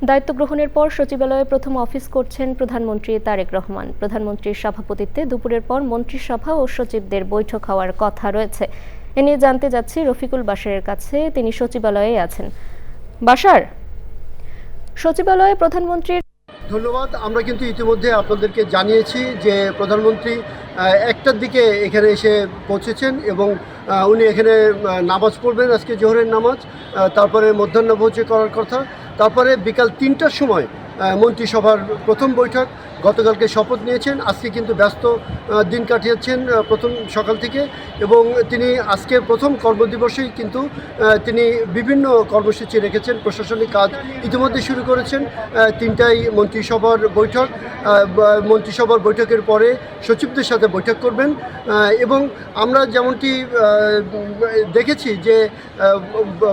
দায়িত্ব গ্রহণের পর সচিবালয়ে প্রথম অফিস করছেন প্রধানমন্ত্রী তারেক রহমান। প্রধানমন্ত্রীর সভাপতিত্বে দুপুরের পর মন্ত্রিসভা ও সচিবদের বৈঠক হওয়ার কথা রয়েছে। এ নিয়ে জানতে যাচ্ছি রফিকুল বাশারের কাছে, তিনি সচিবালয়ে আছেন। বাশার, সচিবালয়ে প্রধানমন্ত্রীর ধন্যবাদ। আমরা কিন্তু ইতিমধ্যে আপনাদেরকে জানিয়েছি যে প্রধানমন্ত্রী একটার দিকে এখানে এসে পৌঁছেছেন এবং উনি এখানে নামাজ পড়বেন, আজকে জোহরের নামাজ, তারপরে মধ্যাহ্নভোজী করার কথা, তারপরে বিকাল ৩টার সময় মন্ত্রিসভার প্রথম বৈঠক। গতকালকে শপথ নিয়েছেন, আজকে কিন্তু ব্যস্ত দিন কাটিয়েছেন প্রথম সকাল থেকে, এবং তিনি আজকে প্রথম কর্মদিবসেই কিন্তু তিনি বিভিন্ন কর্মসূচি রেখেছেন। প্রশাসনিক কাজ ইতিমধ্যে শুরু করেছেন। ৩টায় মন্ত্রিসভার বৈঠক, মন্ত্রিসভার বৈঠকের পরে সচিবদের সাথে বৈঠক করবেন। এবং আমরা যেমনটি দেখেছি যে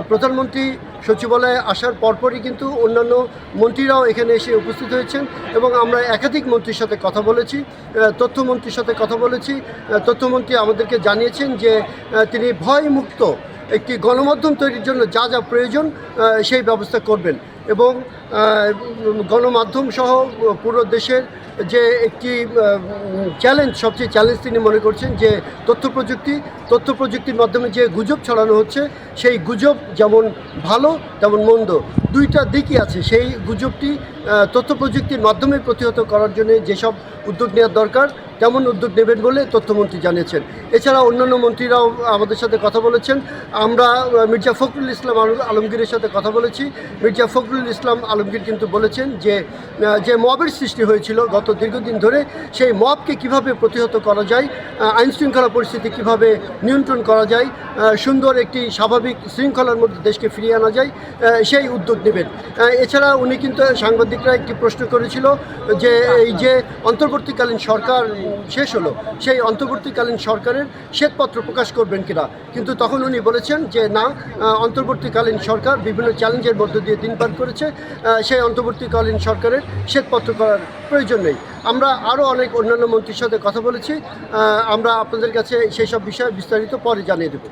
প্রধানমন্ত্রী সচিবালয়ে আসার পরপরই কিন্তু অন্যান্য মন্ত্রীরাও এখানে এসে উপস্থিত হয়েছেন, এবং আমরা একাধিক মন্ত্রীর সাথে কথা বলেছি, তথ্যমন্ত্রীর সাথে কথা বলেছি। তথ্যমন্ত্রী আমাদেরকে জানিয়েছেন যে তিনি ভয়মুক্ত একটি গণমাধ্যম তৈরির জন্য যা যা প্রয়োজন সেই ব্যবস্থা করবেন, এবং গণমাধ্যম সহ পুরো দেশের যে একটি চ্যালেঞ্জ, সবচেয়ে চ্যালেঞ্জ তিনি মনে করছেন যে তথ্য প্রযুক্তির মাধ্যমে যে গুজব ছড়ানো হচ্ছে, সেই গুজব যেমন ভালো তেমন মন্দ, দুইটা দিকই আছে। সেই গুজবটি তথ্য প্রযুক্তির মাধ্যমে প্রতিহত করার জন্য যেসব উদ্যোগ নেওয়ার দরকার তেমন উদ্যোগ নেবেন বলে তথ্যমন্ত্রী জানিয়েছেন। এছাড়া অন্যান্য মন্ত্রীরাও আমাদের সাথে কথা বলেছেন। আমরা মির্জা ফখরুল ইসলাম আলমগীরের সাথে কথা বলেছি। মির্জা ফখরুল ইসলাম আলমগীর কিন্তু বলেছেন যে মবের সৃষ্টি হয়েছিল গত দীর্ঘদিন ধরে, সেই মবকে কিভাবে প্রতিহত করা যায়, আইনশৃঙ্খলা পরিস্থিতি কিভাবে নিয়ন্ত্রণ করা যায়, সুন্দর একটি স্বাভাবিক শৃঙ্খলার মধ্যে দেশকে ফিরিয়ে আনা যায়, সেই উদ্যোগ নেবেন। এছাড়া উনি কিন্তু সাংবাদিকরা একটি প্রশ্ন করেছিল যে এই যে অন্তর্বর্তীকালীন সরকার শেষ হলো, সেই অন্তর্বর্তীকালীন সরকারের শ্বেতপত্র প্রকাশ করবেন কিনা, কিন্তু তখন উনি বলেছেন যে না, অন্তর্বর্তীকালীন সরকার বিভিন্ন চ্যালেঞ্জের মধ্য দিয়ে দিন পার করেছে, সেই অন্তর্বর্তীকালীন সরকারের শ্বেতপত্র করার প্রয়োজন নেই। আমরা আরও অনেক অন্যান্য মন্ত্রীর সাথে কথা বলেছি, আমরা আপনাদের কাছে সেই সব বিষয়ে বিস্তারিত পরে জানিয়ে দেব।